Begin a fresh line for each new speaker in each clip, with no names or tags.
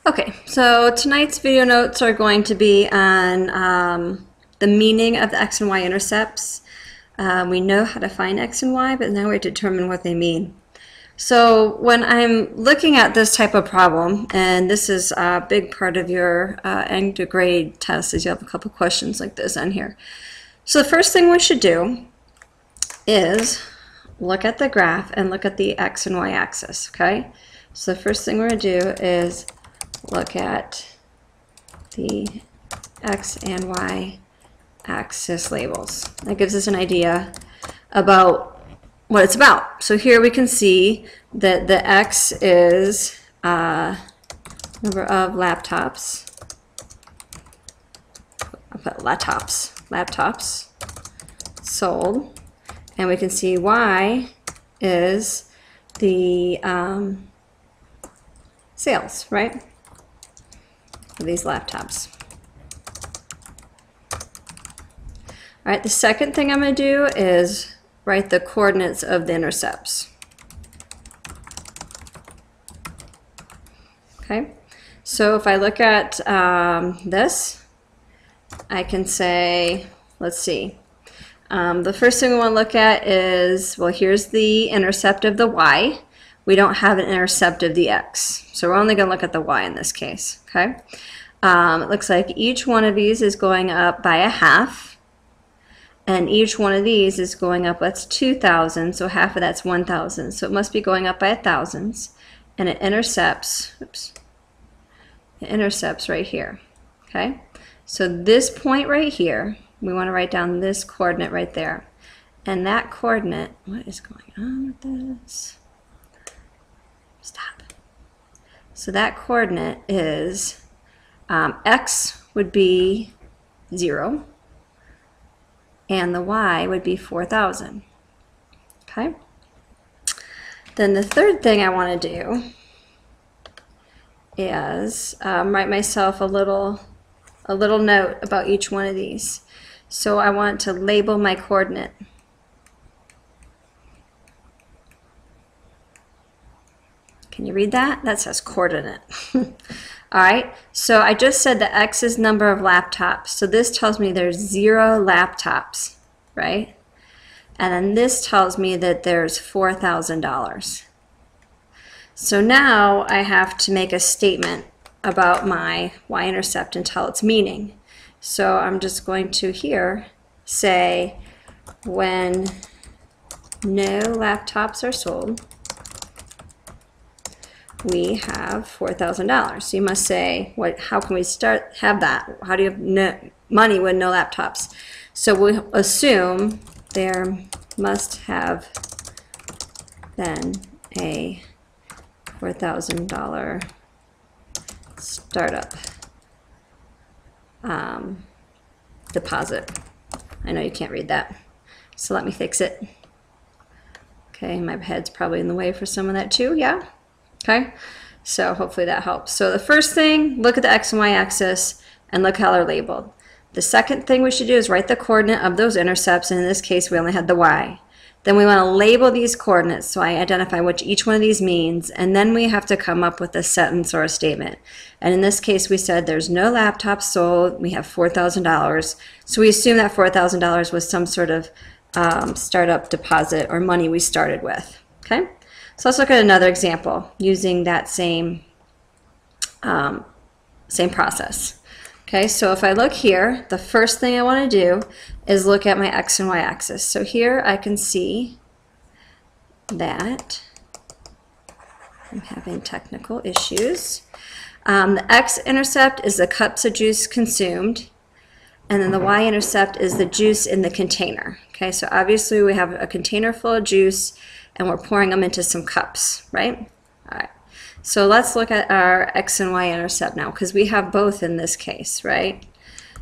Okay, so tonight's video notes are going to be on the meaning of the x and y intercepts. We know how to find x and y, but now we have to determine what they mean. So when I'm looking at this type of problem, and this is a big part of your end of grade test, is you have a couple questions like this on here. So the first thing we should do is look at the graph and look at the x and y axis, okay? So the first thing we're going to do is look at the x and y axis labels. That gives us an idea about what it's about. So here we can see that the x is number of laptops. I'll put laptops sold, and we can see y is the sales, right? Of these laptops. All right, the second thing I'm going to do is write the coordinates of the intercepts. Okay, so if I look at this, I can say, let's see, the first thing we want to look at is, well, here's the intercept of the y. We don't have an intercept of the x, so we're only going to look at the y in this case. Okay, it looks like each one of these is going up by a half, and each one of these is going up, that's 2,000, so half of that's 1,000, so it must be going up by thousands, and it intercepts, oops, it intercepts right here. Okay, so this point right here, we want to write down this coordinate right there, and that coordinate, what is going on with this? Stop. So that coordinate is x would be 0, and the y would be 4,000. Okay. Then the third thing I want to do is write myself a little note about each one of these. So I want to label my coordinate. Can you read that? That says coordinate. All right, so I just said the x is number of laptops. So this tells me there's 0 laptops, right? And then this tells me that there's $4,000. So now I have to make a statement about my y-intercept and tell its meaning. So I'm just going to here say when no laptops are sold, we have $4,000. So you must say, how can we have that? How do you have no money with no laptops? So we'll assume there must have been a $4,000 startup deposit. I know you can't read that, so let me fix it. Okay, my head's probably in the way for some of that too, yeah? Okay, so hopefully that helps. So the first thing, look at the x and y axis and look how they're labeled. The second thing we should do is write the coordinate of those intercepts, and in this case we only had the y. Then we want to label these coordinates so I identify what each one of these means, and then we have to come up with a sentence or a statement. And in this case we said there's no laptops sold, we have $4,000, so we assume that $4,000 was some sort of startup deposit or money we started with. Okay? So let's look at another example using that same process. Okay, so if I look here, the first thing I want to do is look at my x and y axis. So here I can see that I'm having technical issues. The x-intercept is the cups of juice consumed, and then the y-intercept is the juice in the container. Okay, so obviously we have a container full of juice and we're pouring them into some cups, right? All right. So let's look at our x and y intercept now, because we have both in this case, right?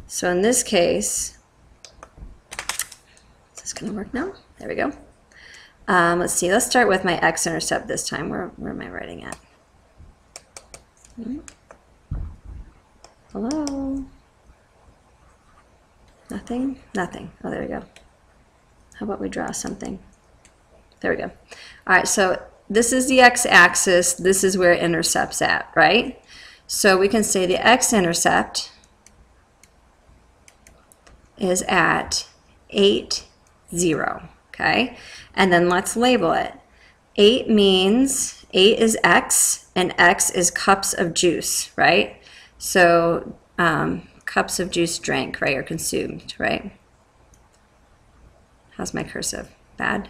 So in this case, is this going to work now? There we go. Let's see. Let's start with my x-intercept this time. Where am I writing at? Hello? Nothing? Nothing. Oh, there we go. How about we draw something? There we go. All right, so this is the x-axis. This is where it intercepts at, right? So we can say the x-intercept is at 8, 0, okay? And then let's label it. 8 means 8 is x, and x is cups of juice, right? So cups of juice drank, right, or consumed, right? How's my cursive? Bad.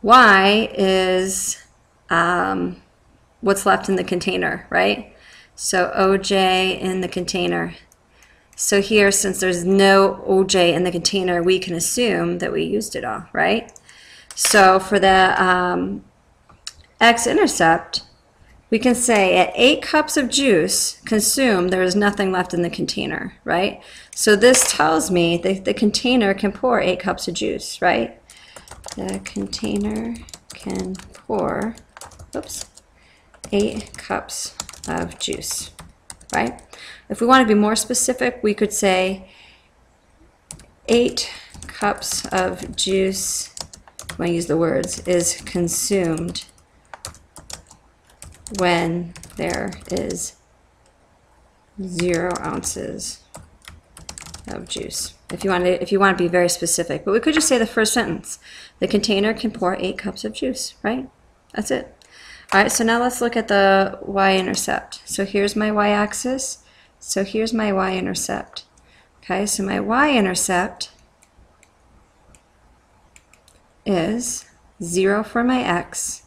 Y is what's left in the container, right? So OJ in the container. So here, since there's no OJ in the container, we can assume that we used it all, right? So for the x-intercept, we can say at 8 cups of juice consumed, there is nothing left in the container, right? So this tells me that the container can pour 8 cups of juice, right? The container can pour, oops, 8 cups of juice, right? If we want to be more specific, we could say 8 cups of juice, when I use the words, is consumed when there is 0 ounces of juice. If you want to be very specific, but we could just say the first sentence. The container can pour 8 cups of juice, right? That's it. All right, so now let's look at the y-intercept. So here's my y-axis. So here's my y-intercept. Okay, so my y-intercept is 0 for my x,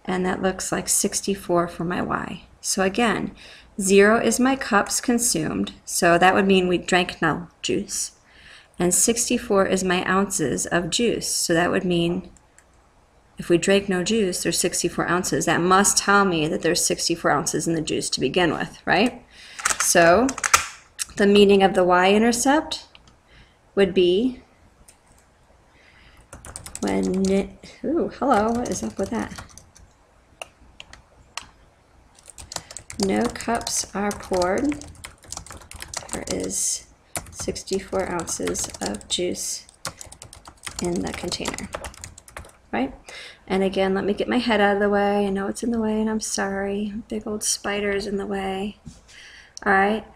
and that looks like 64 for my y. So again, 0 is my cups consumed, so that would mean we drank no juice. And 64 is my ounces of juice, so that would mean if we drank no juice, there's 64 ounces. That must tell me that there's 64 ounces in the juice to begin with, right? So the meaning of the y-intercept would be when, ooh, hello, what is up with that? No cups are poured. There is 64 ounces of juice in the container, right? And again, let me get my head out of the way. I know it's in the way, and I'm sorry. Big old spider's in the way. All right.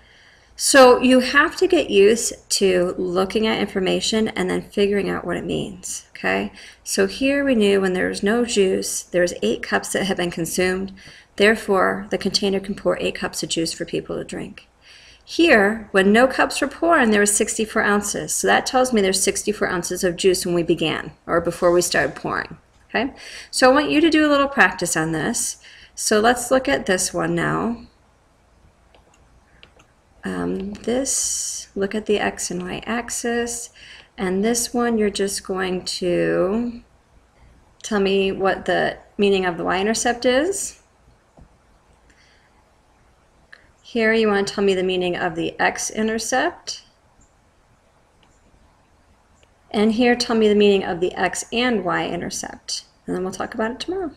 So you have to get used to looking at information and then figuring out what it means, okay? So here we knew when there was no juice, there's 8 cups that have been consumed. Therefore, the container can pour 8 cups of juice for people to drink. Here, when no cups were poured, there was 64 ounces. So that tells me there's 64 ounces of juice when we began, or before we started pouring, okay? So I want you to do a little practice on this. So let's look at this one now. Look at the x and y axis, and this one you're just going to tell me what the meaning of the y-intercept is. Here you want to tell me the meaning of the x-intercept, and here tell me the meaning of the x and y-intercept, and then we'll talk about it tomorrow.